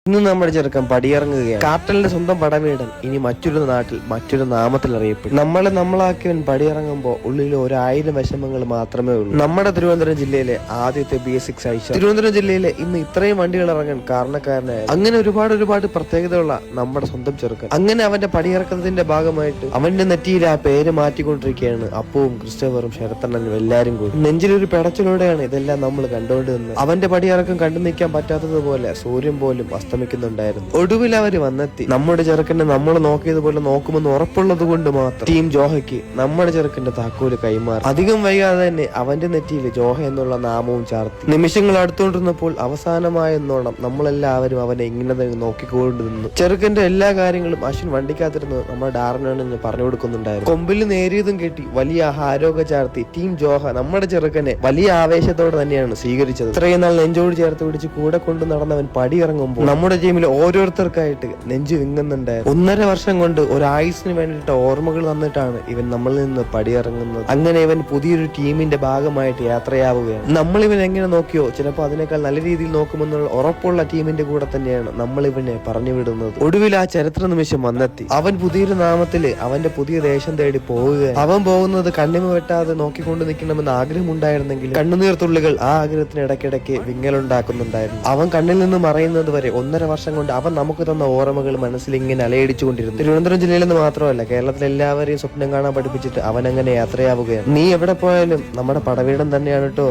ഇന്ന് നമ്മുടെ ചെറുക്കൻ പടിയിറങ്ങുകയാണ്. കാപ്റ്റന്റെ സ്വന്തം പടവേടൻ ഇനി മറ്റൊരു നാട്ടിൽ മറ്റൊരു നാമത്തിൽ അറിയപ്പെടും. നമ്മളാക്കിയവൻ പടിയിറങ്ങുമ്പോൾ ഉള്ളിൽ 1000 വിഷമങ്ങൾ മാത്രമേ ഉള്ളൂ. നമ്മുടെ തിരുവനന്തപുരം ജില്ലയിലെ ആദ്യത്തെ BS6 ആഴ്ച തിരുവനന്തപുരം ജില്ലയിലെ ഇന്ന് ഇത്രയും വണ്ടികൾ ഇറങ്ങാൻ കാരണക്കാരനായ അങ്ങനെ ഒരുപാട് പ്രത്യേകതയുള്ള നമ്മുടെ സ്വന്തം ചെറുക്കൻ. അങ്ങനെ അവന്റെ പടിയിറക്കുന്നതിന്റെ ഭാഗമായിട്ട് അവന്റെ നെറ്റിയിൽ ആ പേര് മാറ്റിക്കൊണ്ടിരിക്കുകയാണ് അപ്പവും ക്രിസ്റ്റഫറും ശരത്തണ്ണനും എല്ലാരും കൂടി. നെഞ്ചിലൊരു പിടച്ചിലൂടെയാണ് ഇതെല്ലാം നമ്മൾ കണ്ടുകൊണ്ടിരുന്നത്. അവന്റെ പടിയിറക്കം കണ്ടു നിൽക്കാൻ പറ്റാത്തതുപോലെ സൂര്യൻ പോലും അസ്തമിക്കുന്നുണ്ടായിരുന്നു. ഒടുവിൽ അവര് വന്നെത്തി. നമ്മുടെ ചെറുക്കനെ നമ്മൾ നോക്കിയതുപോലെ നോക്കുമെന്ന് ഉറപ്പുള്ളത് കൊണ്ട് മാത്രം ടീം ജോഹയ്ക്ക് നമ്മുടെ ചെറുക്കന്റെ താക്കോല് കൈമാറി. അധികം വൈകാതെ തന്നെ അവന്റെ നെറ്റിയിൽ ജോഹ എന്നുള്ള നാമവും ചാർത്തി. നിമിഷങ്ങൾ അടുത്തുകൊണ്ടിരുന്നപ്പോൾ അവസാനമായെന്നോണം നമ്മളെല്ലാവരും അവനെ ഇങ്ങനെ തന്നെ നോക്കിക്കൊണ്ട് നിന്നു. ചെറുക്കന്റെ എല്ലാ കാര്യങ്ങളും അശ്വിൻ വണ്ടിക്കാത്തിരുന്ന് നമ്മുടെ ഡാർനാണെന്ന് പറഞ്ഞു കൊടുക്കുന്നുണ്ടായിരുന്നു. കൊമ്പിൽ നേരിയതും കെട്ടി വലിയ ആരോഗ്യ ചാർത്തി ടീം ജോഹ നമ്മുടെ ചെറുക്കനെ വലിയ ആവേശത്തോടെ തന്നെയാണ് സ്വീകരിച്ചത്. ഇത്രയും നാൾ നെഞ്ചോട് ചേർത്ത് പിടിച്ച് കൂടെ കൊണ്ടു നടന്നവൻ പടിയിറങ്ങുമ്പോൾ നമ്മുടെ ടീമിൽ ഓരോരുത്തർക്കായിട്ട് നെഞ്ചു വിങ്ങുന്നുണ്ടായിരുന്നു. 1.5 വർഷം കൊണ്ട് ഒരു ആയുസിന് വേണ്ടിയിട്ട് ഓർമ്മകൾ തന്നിട്ടാണ് ഇവൻ നമ്മളിൽ നിന്ന് പടിയിറങ്ങുന്നത്. അങ്ങനെ ഇവൻ പുതിയൊരു ടീമിന്റെ ഭാഗമായിട്ട് യാത്രയാവുകയാണ്. നമ്മൾ ഇവൻ എങ്ങനെ നോക്കിയോ ചിലപ്പോൾ അതിനേക്കാൾ നല്ല രീതിയിൽ നോക്കുമെന്നുള്ള ഉറപ്പുള്ള ടീമിന്റെ കൂടെ തന്നെയാണ് നമ്മൾ ഇവനെ പറഞ്ഞു വിടുന്നത്. ഒടുവിൽ ആ ചരിത്ര നിമിഷം വന്നെത്തി. അവൻ പുതിയൊരു നാമത്തില് അവന്റെ പുതിയ ദേശം തേടി പോവുകയാണ്. അവൻ പോകുന്നത് കണ്ണിമ വെട്ടാതെ നോക്കിക്കൊണ്ട് നിൽക്കണമെന്ന് ആഗ്രഹമുണ്ടായിരുന്നെങ്കിൽ കണ്ണുനീർ തുള്ളികൾ ആ ആഗ്രഹത്തിന് ഇടയ്ക്കിടയ്ക്ക് വിങ്ങലുണ്ടാക്കുന്നുണ്ടായിരുന്നു. അവൻ കണ്ണിൽ നിന്ന് മറയുന്നത് വരെ 1.5 വർഷം കൊണ്ട് അവൻ നമുക്ക് തന്ന ഓർമ്മകൾ മനസ്സിൽ ഇങ്ങനെ അലയടിച്ചുകൊണ്ടിരുന്നു. തിരുവനന്തപുരം ജില്ലയിൽ നിന്ന് മാത്രമല്ല കേരളത്തിലെ എല്ലാവരെയും സ്വപ്നം കാണാൻ പഠിപ്പിച്ചിട്ട് അവൻ അങ്ങനെ യാത്രയാവുകയാണ്. നീ എവിടെ പോയാലും നമ്മുടെ പടവീടം തന്നെയാണ് കേട്ടോ.